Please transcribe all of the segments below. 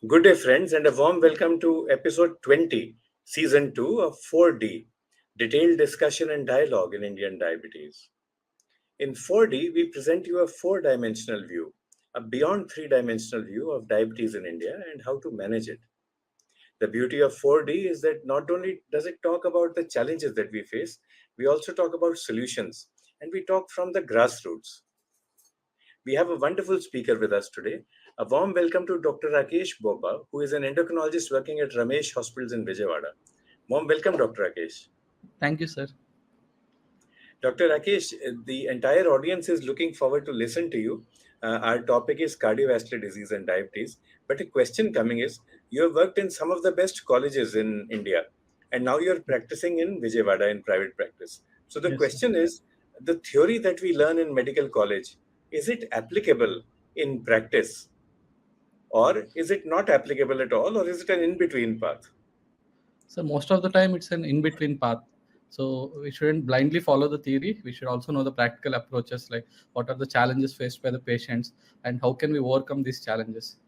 Good day, friends, and a warm welcome to episode 20, season 2 of 4D Detailed Discussion and Dialogue in Indian Diabetes. In 4D, we present you a four dimensional view, a beyond three dimensional view of diabetes in India and how to manage it. The beauty of 4D is that not only does it talk about the challenges that we face, we also talk about solutions and we talk from the grassroots. We have a wonderful speaker with us today. A warm welcome to Dr. Rakesh Bobba, who is an endocrinologist working at Ramesh Hospitals in Vijayawada. Warm welcome, Dr. Rakesh. Thank you, sir. Dr. Rakesh, the entire audience is looking forward to listen to you. Our topic is cardiovascular disease and diabetes. But a question coming is, you have worked in some of the best colleges in India, and now you're practicing in Vijayawada in private practice. So the Yes, sir. question is, the theory that we learn in medical college, is it applicable in practice? Or is it not applicable at all, or is it an in-between path? So most of the time it's an in-between path. So we shouldn't blindly follow the theory. We should also know the practical approaches, like what are the challenges faced by the patients and how can we overcome these challenges.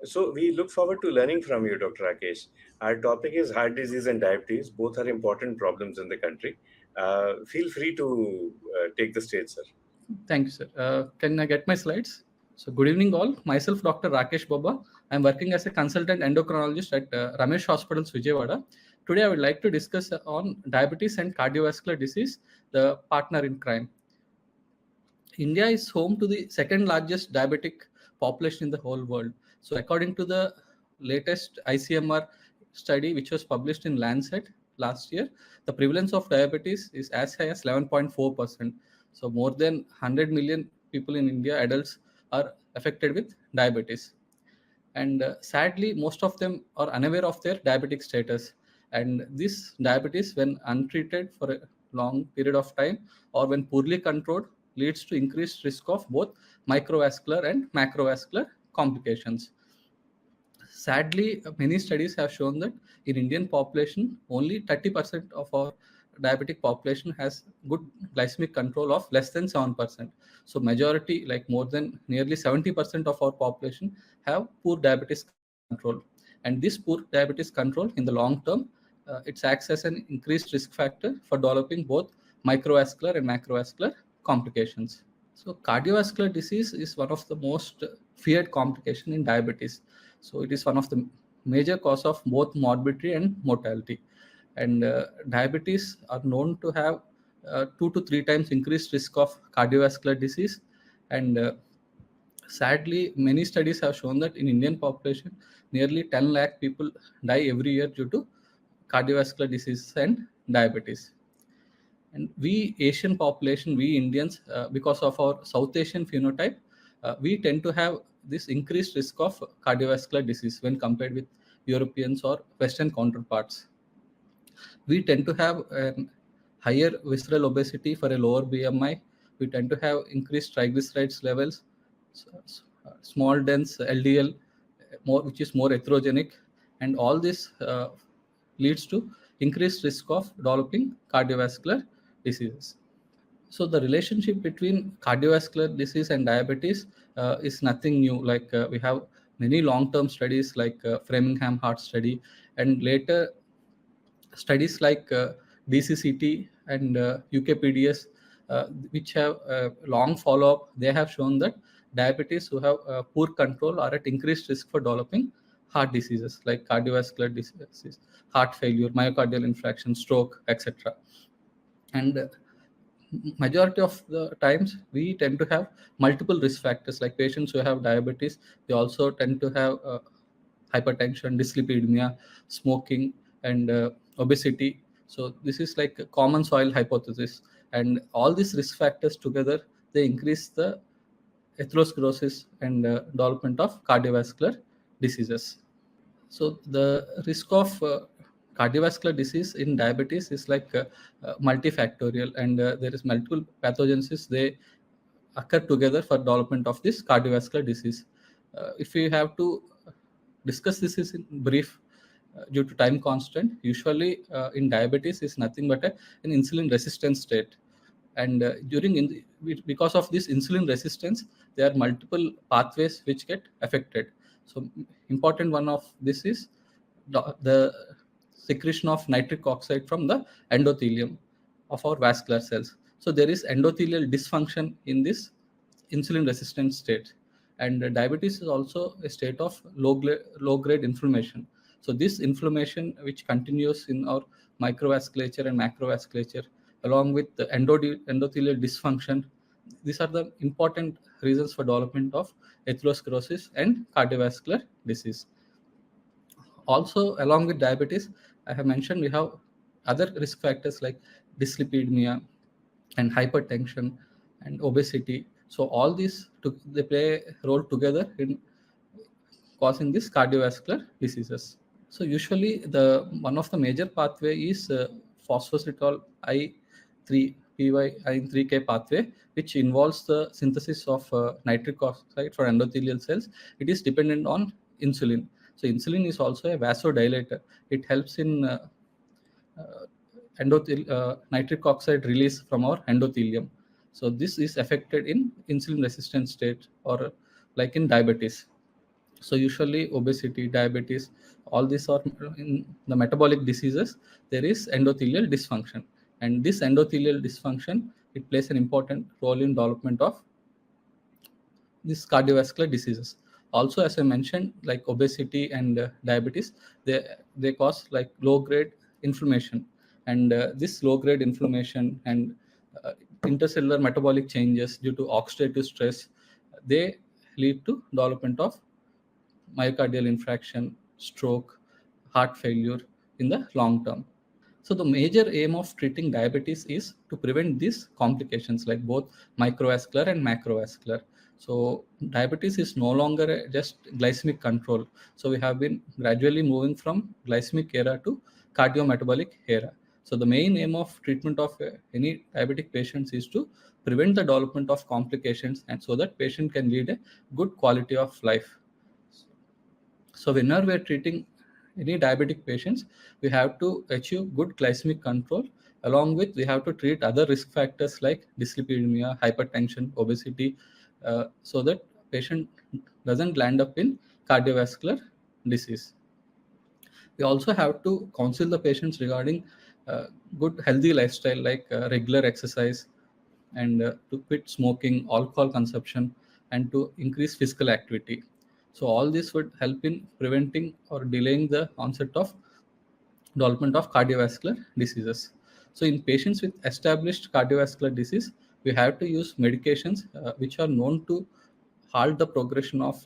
So we look forward to learning from you, Dr. Rakesh. Our topic is heart disease and diabetes. Both are important problems in the country. Feel free to take the stage, sir. Thank you, sir. Can I get my slides? So good evening all. Myself, Dr. Rakesh Bobba. I'm working as a consultant endocrinologist at Ramesh Hospitals, Vijayawada. Today, I would like to discuss on diabetes and cardiovascular disease, the partner in crime. India is home to the second largest diabetic population in the whole world. So, according to the latest ICMR study, which was published in Lancet last year, the prevalence of diabetes is as high as 11.4%. So, more than 100 million people in India, adults, are affected with diabetes. And sadly, most of them are unaware of their diabetic status. And this diabetes, when untreated for a long period of time or when poorly controlled, leads to increased risk of both microvascular and macrovascular complications. Sadly, many studies have shown that in Indian population, only 30% of our diabetic population has good glycemic control of less than 7%. So majority, like more than nearly 70% of our population have poor diabetes control. And this poor diabetes control in the long term, it acts as an increased risk factor for developing both microvascular and macrovascular complications. So cardiovascular disease is one of the most feared complication in diabetes. So it is one of the major cause of both morbidity and mortality. And diabetes are known to have 2 to 3 times increased risk of cardiovascular disease. And sadly, many studies have shown that in Indian population, nearly 10 lakh people die every year due to cardiovascular disease and diabetes. And we Asian population, we Indians, because of our South Asian phenotype, we tend to have this increased risk of cardiovascular disease when compared with Europeans or Western counterparts. We tend to have higher visceral obesity for a lower BMI. We tend to have increased triglycerides levels, small dense LDL, which is more atherogenic, and all this leads to increased risk of developing cardiovascular diseases. So the relationship between cardiovascular disease and diabetes is nothing new. Like we have many long-term studies like Framingham Heart Study, and later studies like DCCT and UKPDS, which have long follow-up. They have shown that diabetes who have poor control are at increased risk for developing heart diseases like cardiovascular diseases, heart failure, myocardial infarction, stroke, etc. And majority of the times we tend to have multiple risk factors, like patients who have diabetes, they also tend to have hypertension, dyslipidemia, smoking, and obesity. So this is like a common soil hypothesis, and all these risk factors together, they increase the atherosclerosis and development of cardiovascular diseases. So the risk of cardiovascular disease in diabetes is like multifactorial, and there is multiple pathogens. They occur together for development of this cardiovascular disease. If we have to discuss this is in brief, due to time constant, usually in diabetes is nothing but an insulin resistant state. And because of this insulin resistance, there are multiple pathways which get affected. So important one of this is the secretion of nitric oxide from the endothelium of our vascular cells. So there is endothelial dysfunction in this insulin resistant state, and diabetes is also a state of low grade inflammation. So this inflammation which continues in our microvasculature and macrovasculature along with the endothelial dysfunction, these are the important reasons for development of atherosclerosis and cardiovascular disease. Also, along with diabetes, I have mentioned we have other risk factors like dyslipidemia and hypertension and obesity. So all these they play a role together in causing these cardiovascular diseases. So usually the one of the major pathway is phosphorytol I3 PY3K pathway, which involves the synthesis of nitric oxide for endothelial cells. It is dependent on insulin. So insulin is also a vasodilator. It helps in uh, nitric oxide release from our endothelium. So this is affected in insulin resistant state or like in diabetes. So usually obesity, diabetes, all these are in the metabolic diseases. There is endothelial dysfunction, and this endothelial dysfunction, it plays an important role in development of these cardiovascular diseases. Also, as I mentioned, like obesity and diabetes, they cause like low grade inflammation, and this low grade inflammation and uh, intercellular metabolic changes due to oxidative stress, they lead to development of myocardial infarction, stroke, heart failure in the long term. So the major aim of treating diabetes is to prevent these complications like both microvascular and macrovascular. So diabetes is no longer just glycemic control. So we have been gradually moving from glycemic era to cardiometabolic era. So the main aim of treatment of any diabetic patients is to prevent the development of complications and so that patient can lead a good quality of life. So whenever we are treating any diabetic patients, we have to achieve good glycemic control. Along with, we have to treat other risk factors like dyslipidemia, hypertension, obesity, so that patient doesn't land up in cardiovascular disease. We also have to counsel the patients regarding uh, good healthy lifestyle like regular exercise and to quit smoking, alcohol consumption, and to increase physical activity. So all this would help in preventing or delaying the onset of development of cardiovascular diseases. So in patients with established cardiovascular disease, we have to use medications which are known to halt the progression of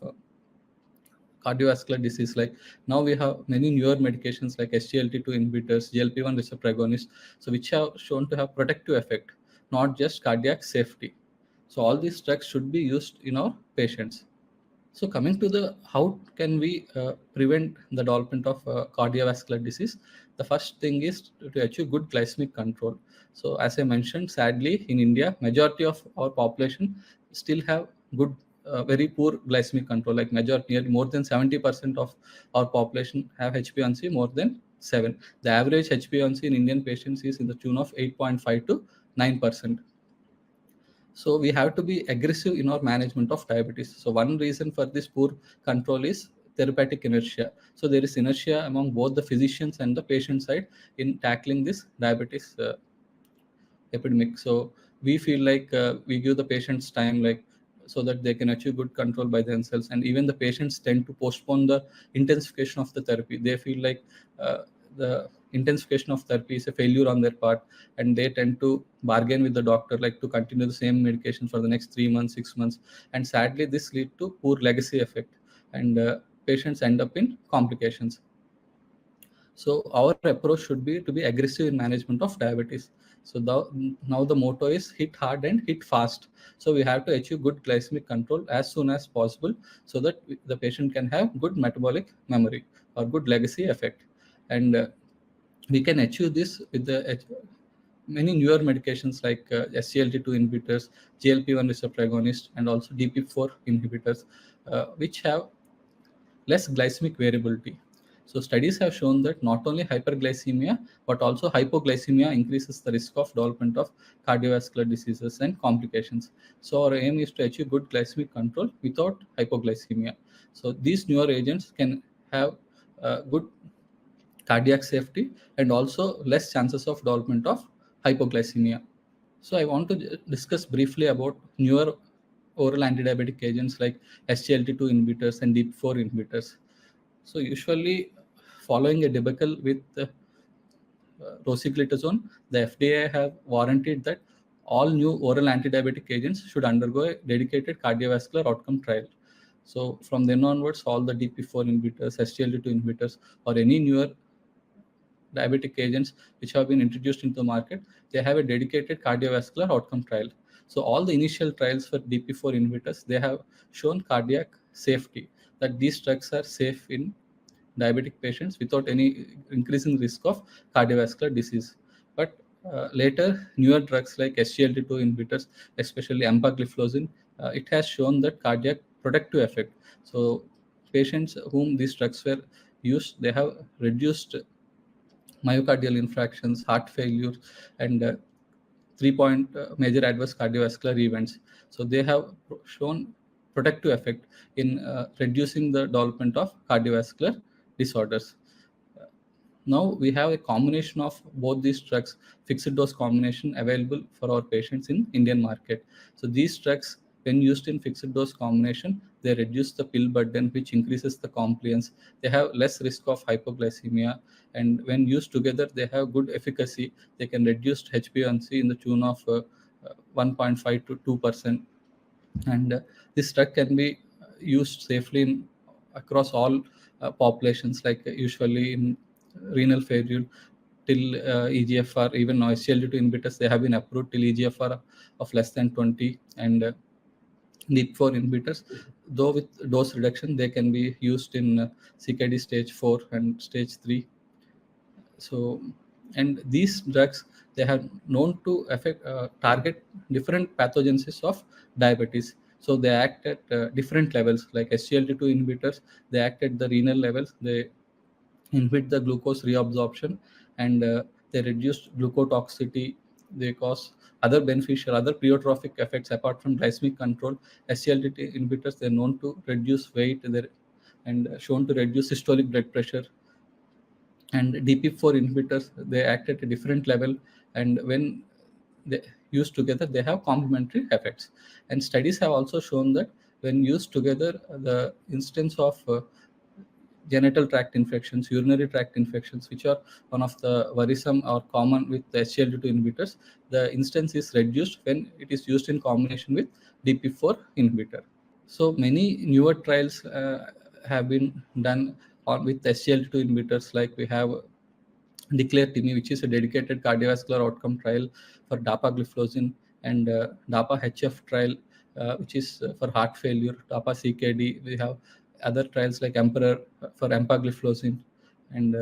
cardiovascular disease. Like now we have many newer medications like SGLT2 inhibitors, GLP-1 receptor agonists, so which have shown to have protective effect, not just cardiac safety. So all these drugs should be used in our patients. So coming to the how can we prevent the development of cardiovascular disease, the first thing is to achieve good glycemic control. So as I mentioned, sadly in India, majority of our population still have good, very poor glycemic control. Like majority, nearly more than 70% of our population have HbA1c more than 7. The average HbA1c in Indian patients is in the tune of 8.5 to 9%. So we have to be aggressive in our management of diabetes. So one reason for this poor control is therapeutic inertia. So there is inertia among both the physicians and the patient side in tackling this diabetes epidemic. So we feel like we give the patients time, like so that they can achieve good control by themselves. And even the patients tend to postpone the intensification of the therapy. They feel like the intensification of therapy is a failure on their part, and they tend to bargain with the doctor like to continue the same medication for the next 3 months, 6 months. And sadly, this lead to poor legacy effect, and patients end up in complications. So our approach should be to be aggressive in management of diabetes. So now the motto is hit hard and hit fast. So we have to achieve good glycemic control as soon as possible so that the patient can have good metabolic memory or good legacy effect. And we can achieve this with the many newer medications like SGLT2 inhibitors, GLP-1 receptor agonists, and also DP4 inhibitors, which have less glycemic variability. So studies have shown that not only hyperglycemia but also hypoglycemia increases the risk of development of cardiovascular diseases and complications. So our aim is to achieve good glycemic control without hypoglycemia. So these newer agents can have good cardiac safety and also less chances of development of hypoglycemia. So I want to discuss briefly about newer oral antidiabetic agents like SGLT2 inhibitors and DP4 inhibitors. So usually following a debacle with rosiglitazone, the FDA have warranted that all new oral antidiabetic agents should undergo a dedicated cardiovascular outcome trial. So from then onwards, all the DP4 inhibitors, SGLT2 inhibitors, or any newer diabetic agents which have been introduced into the market, they have a dedicated cardiovascular outcome trial. So all the initial trials for DP4 inhibitors, they have shown cardiac safety, that these drugs are safe in diabetic patients without any increasing risk of cardiovascular disease. But later, newer drugs like SGLT2 inhibitors, especially empagliflozin, it has shown that cardiac protective effect. So patients whom these drugs were used, they have reduced myocardial infarctions, heart failure, and 3 point major adverse cardiovascular events. So they have shown protective effect in reducing the development of cardiovascular disorders. Now we have a combination of both these drugs, fixed dose combination available for our patients in Indian market. So these drugs, when used in fixed dose combination, they reduce the pill burden, which increases the compliance. They have less risk of hypoglycemia, and when used together, they have good efficacy. They can reduce HbA1c in the tune of 1.5 to 2%, and this drug can be used safely across all populations, like usually in renal failure till EGFR, even now SGLT2 inhibitors, they have been approved till EGFR of less than 20, and NIP4 inhibitors, though with dose reduction, they can be used in CKD stage 4 and stage 3. So, and these drugs, they have known to affect target different pathogenesis of diabetes. So they act at different levels, like SGLT2 inhibitors, they act at the renal levels, they inhibit the glucose reabsorption, and they reduce glucotoxicity, they cause other beneficial, other pleiotropic effects apart from glycemic control. SGLT2 inhibitors, they're known to reduce weight, and shown to reduce systolic blood pressure. And DP4 inhibitors, they act at a different level, and when they used together, they have complementary effects. And studies have also shown that when used together, the instance of genital tract infections, urinary tract infections, which are one of the worrisome or common with the SGLT2 inhibitors, the instance is reduced when it is used in combination with DP4 inhibitor. So many newer trials have been done on with SGLT2 inhibitors, like we have Declare TIMI, which is a dedicated cardiovascular outcome trial for dapagliflozin, and DAPA HF trial, which is for heart failure, DAPA CKD. We have other trials like Emperor for empagliflozin, and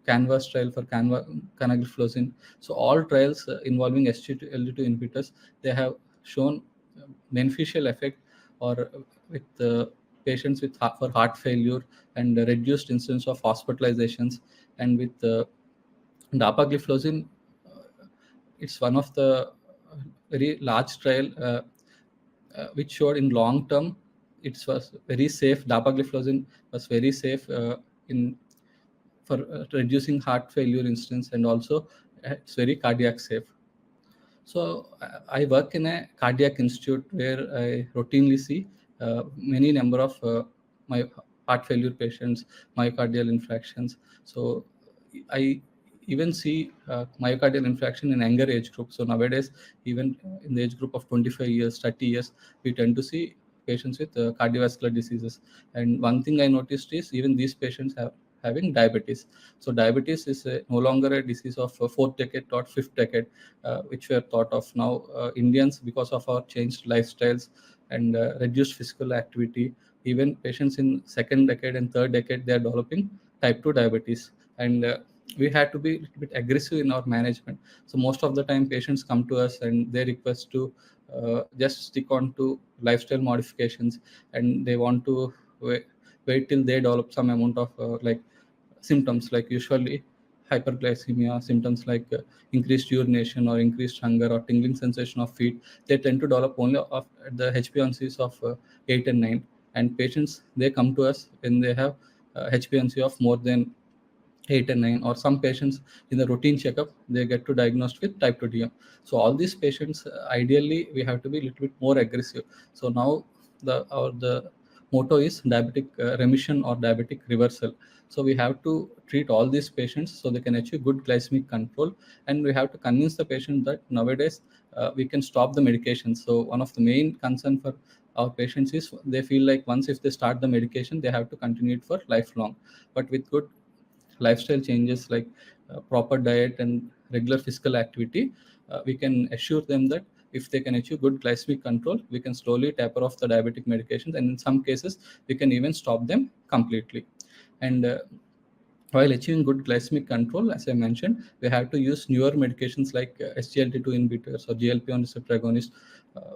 Canvas trial for canagliflozin. So all trials involving SGLT2 inhibitors, they have shown beneficial effect, or with patients with for heart failure, and reduced incidence of hospitalizations. And with dapagliflozin, it's one of the very large trial which showed in long term it was very safe. Dapagliflozin was very safe in for reducing heart failure incidence, and also it's very cardiac safe. So I work in a cardiac institute where I routinely see many number of my heart failure patients, myocardial infarctions. So I even see myocardial infarction in younger age group. So nowadays, even in the age group of 25 years, 30 years, we tend to see patients with cardiovascular diseases. And one thing I noticed is even these patients have having diabetes. So diabetes is no longer a disease of fourth decade or fifth decade, which were thought of. Now Indians, because of our changed lifestyles and reduced physical activity, even patients in second decade and third decade, they are developing type 2 diabetes. And we had to be a little bit aggressive in our management. So most of the time patients come to us and they request to just stick on to lifestyle modifications, and they want to wait till they develop some amount of like symptoms, like usually hyperglycemia symptoms, like increased urination or increased hunger or tingling sensation of feet. They tend to develop only of the HbA1cs of 8 and 9. and patients, they come to us when they have HbA1c of more than 8 and 9, or some patients in the routine checkup they get to diagnosed with type 2 DM. So all these patients, ideally we have to be a little bit more aggressive. So now the motto is diabetic remission or diabetic reversal. So we have to treat all these patients so they can achieve good glycemic control, and we have to convince the patient that nowadays we can stop the medication. So one of the main concern for our patients is they feel like once if they start the medication they have to continue it for lifelong. But with good lifestyle changes like proper diet and regular physical activity, we can assure them that if they can achieve good glycemic control, we can slowly taper off the diabetic medications, and in some cases we can even stop them completely. And while achieving good glycemic control, as I mentioned, we have to use newer medications like SGLT2 inhibitors or GLP-1 receptor agonists,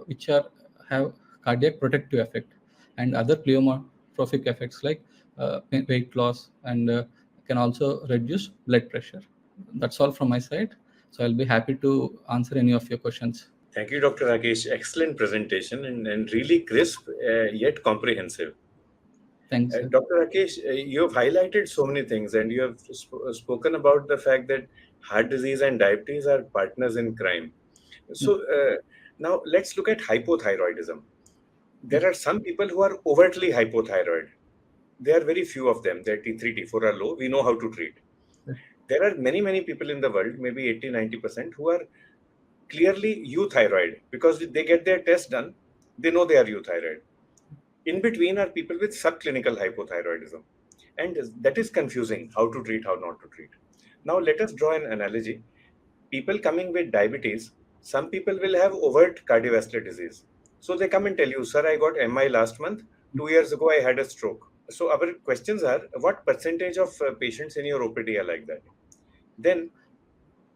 which are have cardiac protective effect and other pleiotropic effects like weight loss, and can also reduce blood pressure. That's all from my side. So I'll be happy to answer any of your questions. Thank you, Dr. Rakesh. Excellent presentation and really crisp yet comprehensive. Thanks, sir. Dr. Rakesh, you have highlighted so many things, and you have spoken about the fact that heart disease and diabetes are partners in crime. Yeah. So now let's look at hypothyroidism. Yeah. There are some people who are overtly hypothyroid. There are very few of them. Their T3, T4 are low. We know how to treat. There are many, many people in the world, maybe 80, 90%, who are clearly euthyroid because they get their test done. They know they are euthyroid. In between are people with subclinical hypothyroidism. And that is confusing, how to treat, how not to treat. Now, let us draw an analogy. People coming with diabetes, some people will have overt cardiovascular disease. So they come and tell you, sir, I got MI last month. 2 years ago, I had a stroke. So our questions are, what percentage of patients in your OPD are like that? Then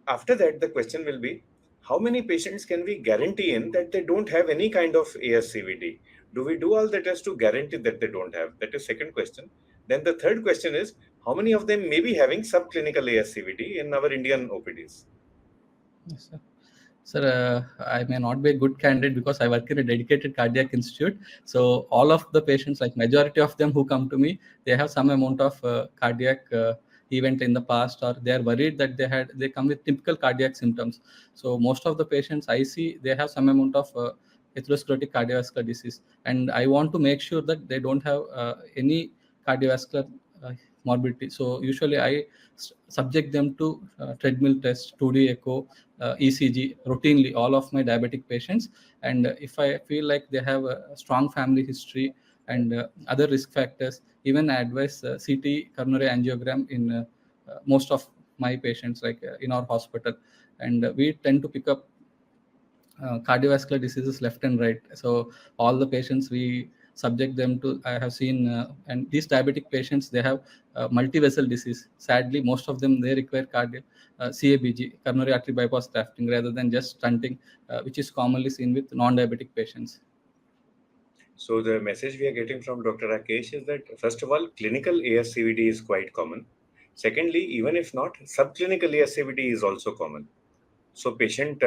after that, the question will be, how many patients can we guarantee in that they don't have any kind of ASCVD? Do we do all the tests to guarantee that they don't have? That is second question. Then the third question is, how many of them may be having subclinical ASCVD in our Indian OPDs? Yes, sir. Sir, I may not be a good candidate because I work in a dedicated cardiac institute. So all of the patients, like majority of them who come to me, they have some amount of cardiac event in the past, or they are worried that they come with typical cardiac symptoms. So most of the patients I see, they have some amount of atherosclerotic cardiovascular disease, and I want to make sure that they don't have any cardiovascular morbidity. So usually I subject them to treadmill test, 2D echo, ECG routinely, all of my diabetic patients. And if I feel like they have a strong family history and other risk factors, even I advise CT coronary angiogram in most of my patients, like in our hospital. And we tend to pick up cardiovascular diseases left and right. So all the patients we subject them to, I have seen, and these diabetic patients, they have multi-vessel disease. Sadly, most of them, they require CABG, coronary artery bypass grafting, rather than just stenting, which is commonly seen with non-diabetic patients. So the message we are getting from Dr. Rakesh is that, first of all, clinical ASCVD is quite common. Secondly, even if not, subclinical ASCVD is also common. So patient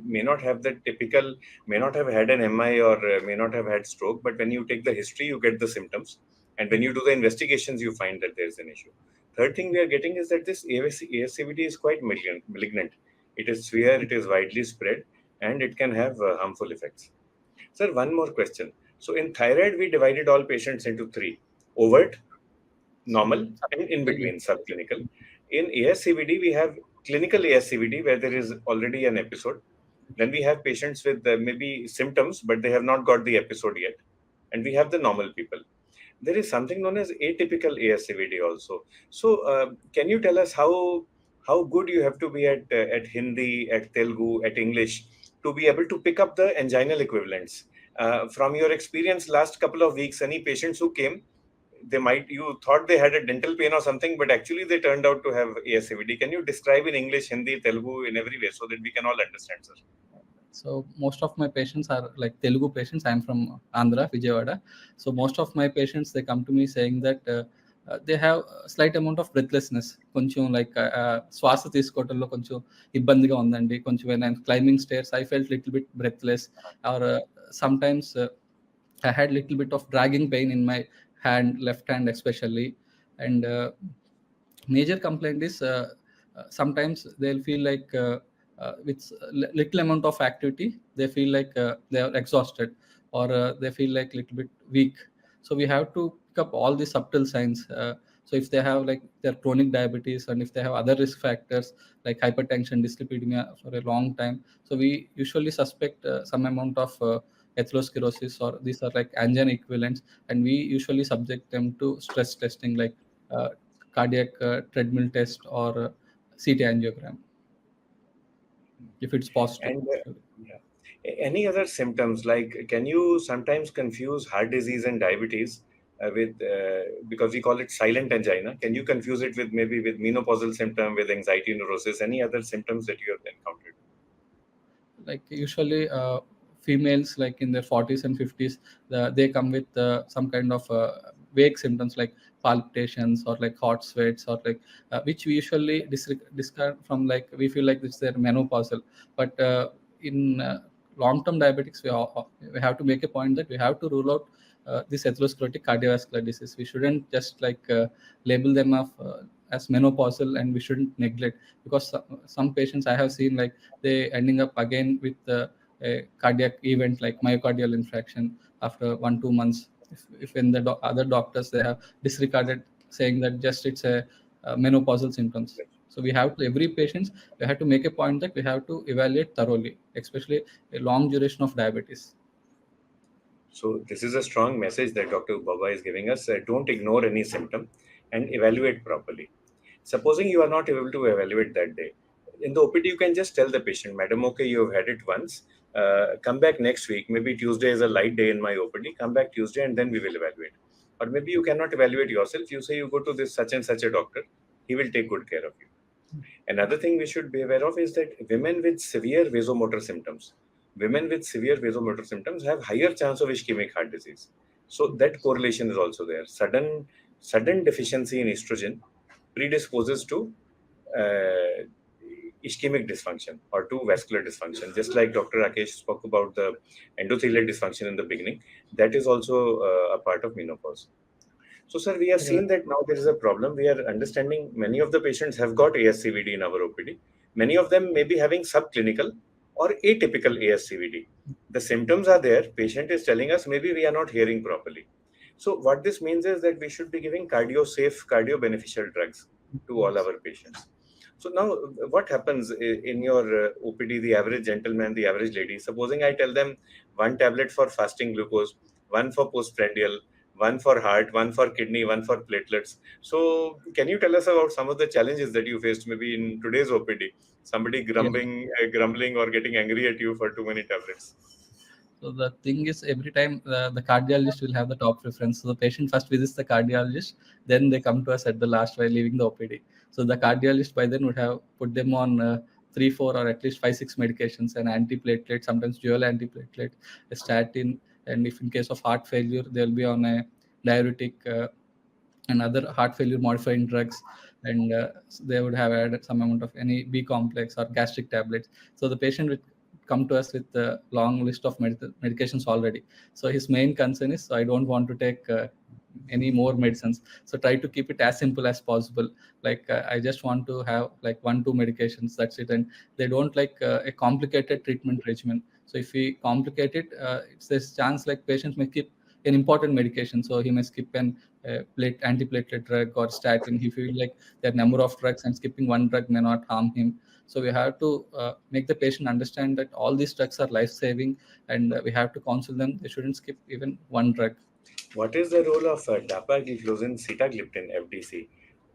may not have the typical, may not have had an MI or may not have had stroke, but when you take the history, you get the symptoms. And when you do the investigations, you find that there is an issue. Third thing we are getting is that this ASCVD is quite malignant. It is severe, it is widely spread, and it can have harmful effects. Sir, one more question. So in thyroid, we divided all patients into three: overt, normal, and in between, subclinical. In ASCVD, we have clinical ASCVD where there is already an episode. Then we have patients with maybe symptoms, but they have not got the episode yet. And we have the normal people. There is something known as atypical ASCVD also. So can you tell us how good you have to be at Hindi, at Telugu, at English to be able to pick up the anginal equivalents? From your experience last couple of weeks, any patients who came, you thought they had a dental pain or something, but actually they turned out to have ASCVD. Can you describe in English, Hindi, Telugu, in every way so that we can all understand, sir? So most of my patients are like Telugu patients. I'm from Andhra, Vijayawada. So most of my patients, they come to me saying that they have a slight amount of breathlessness. కొంచెం like శ్వాస తీసుకోవడంలో కొంచెం ఇబ్బందిగా ఉందండి. కొంచెం when I'm climbing stairs, I felt little bit breathless. Or sometimes I had little bit of dragging pain in my hand, left hand especially, and major complaint is sometimes they'll feel like with little amount of activity they feel like they are exhausted, or they feel like little bit weak. So we have to pick up all the subtle signs. So if they have like their chronic diabetes, and if they have other risk factors like hypertension, dyslipidemia for a long time, so we usually suspect some amount of atherosclerosis, or these are like angina equivalents, and we usually subject them to stress testing like uh, cardiac treadmill test, or CT angiogram if it's positive. And yeah. Any other symptoms, like can you sometimes confuse heart disease and diabetes with because we call it silent angina? Can you confuse it with maybe with menopausal symptom, with anxiety neurosis? Any other symptoms that you have encountered? Like usually females like in their 40s and 50s, they come with some kind of vague symptoms like palpitations, or like hot sweats, or like which we usually discard from, like we feel like it's their menopausal. But in long-term diabetics, we have to make a point that we have to rule out this atherosclerotic cardiovascular disease. We shouldn't just like label them as menopausal, and we shouldn't neglect, because some patients I have seen, like they ending up again with a cardiac event like myocardial infarction after 1-2 months. If in the other doctors they have disregarded, saying that just it's a menopausal symptoms. So we have to, every patient we have to make a point that we have to evaluate thoroughly, especially a long duration of diabetes. So this is a strong message that Dr. Baba is giving us. Don't ignore any symptom and evaluate properly. Supposing you are not able to evaluate that day, in the OPD you can just tell the patient, Madam, okay, you have had it once. Come back next week. Maybe Tuesday is a light day in my OPD. Come back Tuesday and then we will evaluate. Or maybe you cannot evaluate yourself. You say you go to this such and such a doctor. He will take good care of you. Another thing we should be aware of is that women with severe vasomotor symptoms have higher chance of ischemic heart disease. So that correlation is also there. Sudden deficiency in estrogen predisposes to uh, ischemic dysfunction or to vascular dysfunction. Just like Dr. Rakesh spoke about the endothelial dysfunction in the beginning, that is also a part of menopause. So, sir, we have Yeah. seen that now there is a problem. We are understanding many of the patients have got ASCVD in our OPD. Many of them may be having subclinical or atypical ASCVD. The symptoms are there. Patient is telling us maybe we are not hearing properly. So, what this means is that we should be giving cardio safe, cardio beneficial drugs to all Yes. our patients. So, now what happens in your OPD, the average gentleman, the average lady? Supposing I tell them one tablet for fasting glucose, one for postprandial, one for heart, one for kidney, one for platelets. So, can you tell us about some of the challenges that you faced maybe in today's OPD? Somebody Yeah. grumbling or getting angry at you for too many tablets. So the thing is, every time the cardiologist will have the top preference. So the patient first visits the cardiologist, then they come to us at the last while leaving the OPD. So the cardiologist by then would have put them on 3, 4, or at least 5, 6 medications, an antiplatelet, sometimes dual antiplatelet, a statin, and if in case of heart failure, they'll be on a diuretic. And other heart failure modifying drugs, and they would have added some amount of any B complex or gastric tablets. So the patient would come to us with a long list of medications already. So his main concern is, so I don't want to take any more medicines, so try to keep it as simple as possible. Like I just want to have like 1, 2 medications, that's it. And they don't like a complicated treatment regimen. So if we complicate it, it's this chance like patients may keep an important medication, so he may skip an antiplatelet drug or statin. He feel like there are number of drugs and skipping one drug may not harm him. So we have to make the patient understand that all these drugs are life saving, and we have to counsel them they shouldn't skip even one drug. What is the role of dapagliflozin sitagliptin FDC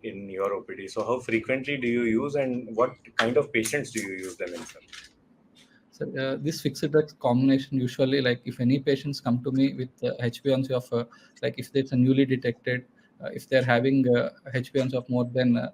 in your OPD? So, how frequently do you use and what kind of patients do you use them in, sir? So this fixed drugs combination usually, like if any patients come to me with HbA1c of like if it's a newly detected, if they're having HbA1c of more than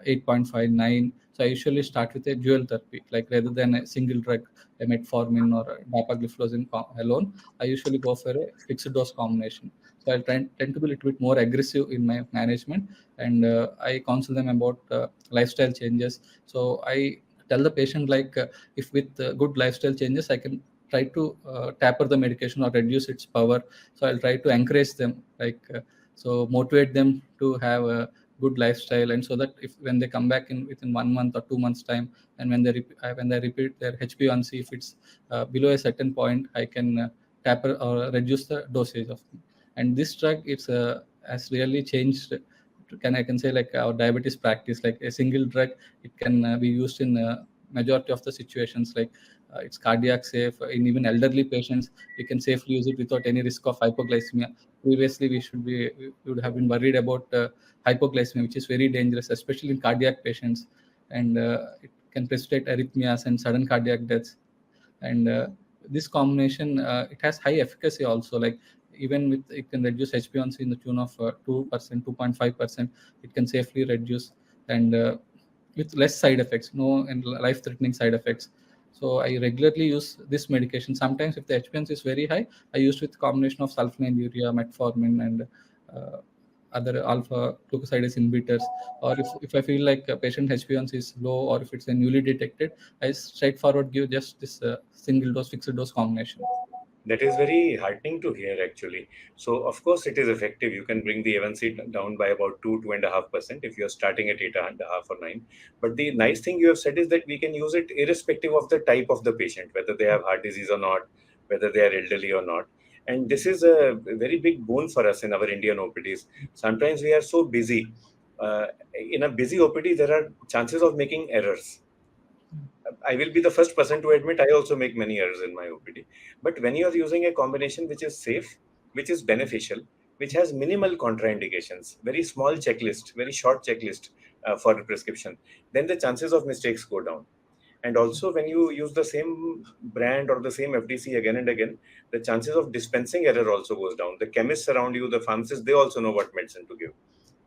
8.59, so I usually start with a dual therapy, like rather than a single drug, a metformin or a dapagliflozin alone. I usually go for a fixed dose combination. So I tend to be a little bit more aggressive in my management, and I counsel them about lifestyle changes. So I tell the patient like if with good lifestyle changes I can try to taper the medication or reduce its power. So I'll try to encourage them, so motivate them to have a good lifestyle, and so that if when they come back in within 1 month or 2 months time, and when they repeat their HbA1c, if it's below a certain point, I can taper or reduce the dosage of them. And this drug, it's has really changed. I can say like our diabetes practice, like a single drug, it can be used in majority of the situations. Like it's cardiac safe in even elderly patients. We can safely use it without any risk of hypoglycemia. Previously, we would have been worried about hypoglycemia, which is very dangerous, especially in cardiac patients, and it can precipitate arrhythmias and sudden cardiac deaths. And this combination, it has high efficacy also. Like even with, it can reduce HbA1c in the tune of 2%, 2.5%. It can safely reduce, and with less side effects, no and life-threatening side effects. So I regularly use this medication. Sometimes if the HbA1c is very high, I use with combination of sulfonylurea, metformin, and uh, other alpha glucosidase inhibitors. Or if I feel like a patient HbA1c is low, or if it's a newly detected, I straightforward give just this single dose, fixed dose combination. That is very heartening to hear, actually. So, of course, it is effective. You can bring the A1C down by about 2.5% if you're starting at 8.5 or 9. But the nice thing you have said is that we can use it irrespective of the type of the patient, whether they have heart disease or not, whether they are elderly or not. And this is a very big boon for us in our Indian OPDs. Sometimes we are so busy. In a busy OPD, there are chances of making errors. I will be the first person to admit I also make many errors in my OPD. But when you are using a combination which is safe, which is beneficial, which has minimal contraindications, very small checklist, very short checklist for a prescription, then the chances of mistakes go down. And also, when you use the same brand or the same FDC again and again, the chances of dispensing error also goes down. The chemists around you, the pharmacists, they also know what medicine to give.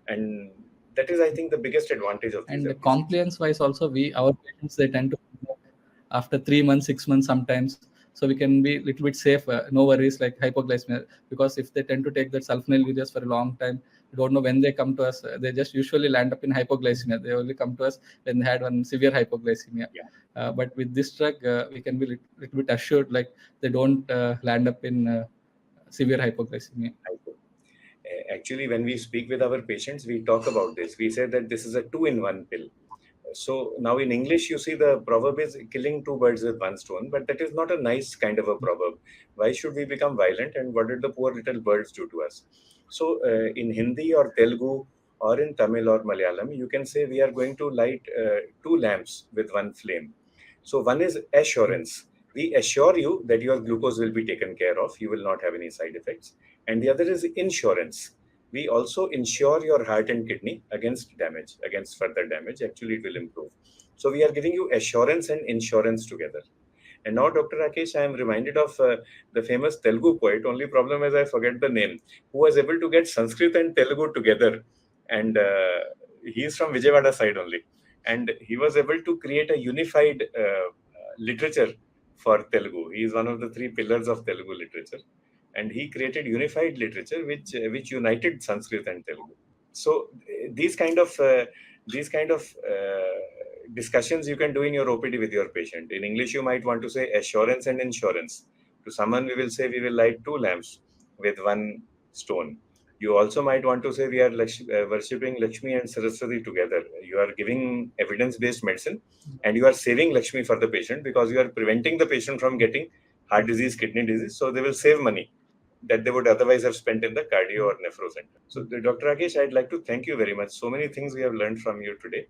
And that is, I think, the biggest advantage of these And FDCs. compliance wise also, we our patients, they tend to come back after 3 months, 6 months sometimes. So we can be a little bit safe, no worries like hypoglycemia, because if they tend to take that sulfonylureas for a long time, we don't know when they come to us. They just usually land up in hypoglycemia. They only come to us when they had one severe hypoglycemia. Yeah. But with this drug, we can be little bit assured, like they don't land up in severe hypoglycemia. Actually, when we speak with our patients, we talk about this. We say that this is a two-in-one pill. So now in English, you see the proverb is killing two birds with one stone, but that is not a nice kind of a proverb. Why should we become violent, and what did the poor little birds do to us? So in Hindi or Telugu or in Tamil or Malayalam, you can say we are going to light two lamps with one flame. So one is assurance. We assure you that your glucose will be taken care of. You will not have any side effects. And the other is insurance. We also insure your heart and kidney against damage, against further damage. Actually, it will improve. So we are giving you assurance and insurance together. And now, Dr. Rakesh, I am reminded of the famous Telugu poet. Only problem is I forget the name, who was able to get Sanskrit and Telugu together. And he is from Vijayawada side only. And he was able to create a unified literature for Telugu. He is one of the three pillars of Telugu literature. And he created unified literature which united Sanskrit and Telugu. So these kind of discussions you can do in your OPD with your patient. In English, you might want to say assurance and insurance. To someone, we will say we will light two lamps with one stone. You also might want to say we are worshipping Lakshmi and Saraswati together. You are giving evidence-based medicine, and you are saving Lakshmi for the patient because you are preventing the patient from getting heart disease, kidney disease. So they will save money that they would otherwise have spent in the cardio or nephro center. So, Dr. Rakesh, I'd like to thank you very much. So many things we have learned from you today.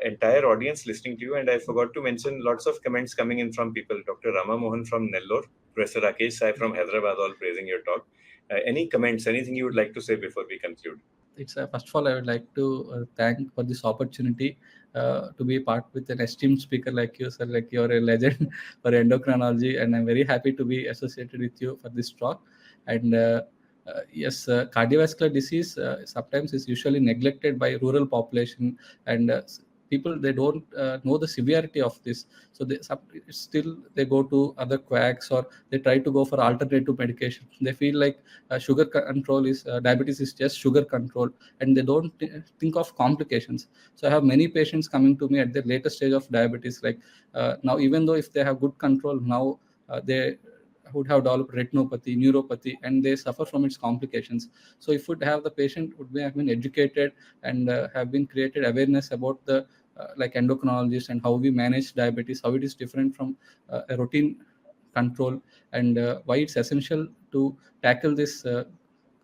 Entire audience listening to you, and I forgot to mention lots of comments coming in from people. Dr. Rama Mohan from Nellore, Professor Rakesh Sai from Hyderabad, all praising your talk. Any comments, anything you would like to say before we conclude? It's first of all, I would like to thank for this opportunity to be part with an esteemed speaker like you, sir. Like you're a legend for endocrinology, and I'm very happy to be associated with you for this talk. And yes, cardiovascular disease sometimes is usually neglected by rural population, and people, they don't know the severity of this. So still they go to other quacks, or they try to go for alternative medication. They feel like sugar control is diabetes is just sugar control, and they don't think of complications. So I have many patients coming to me at the later stage of diabetes. Like now, even though if they have good control now, they would have developed retinopathy, neuropathy, and they suffer from its complications. So if would have the patient would be have been educated and have been created awareness about the like endocrinologist and how we manage diabetes, how it is different from a routine control, and why it's essential to tackle this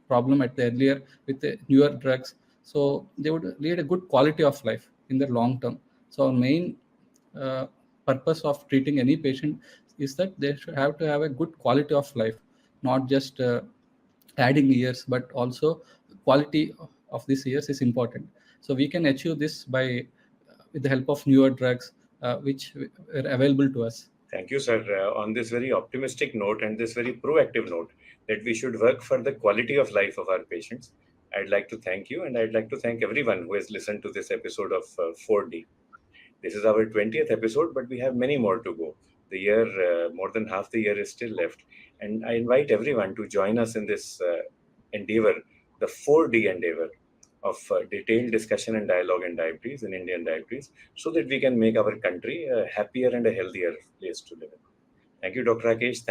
problem at the earlier with the newer drugs, so they would lead a good quality of life in the long term. So our main uh, purpose of treating any patient is that they should have to have a good quality of life, not just adding years, but also quality of these years is important. So we can achieve this by with the help of newer drugs which are available to us. Thank you, sir. On this very optimistic note and this very proactive note that we should work for the quality of life of our patients, I'd like to thank you, and I'd like to thank everyone who has listened to this episode of 4D. This is our 20th episode, but we have many more to go. The year, more than half the year is still left. And I invite everyone to join us in this endeavor, the 4D endeavor of detailed discussion and dialogue in diabetes, in Indian diabetes, so that we can make our country a happier and a healthier place to live in. Thank you, Dr. Rakesh. Thank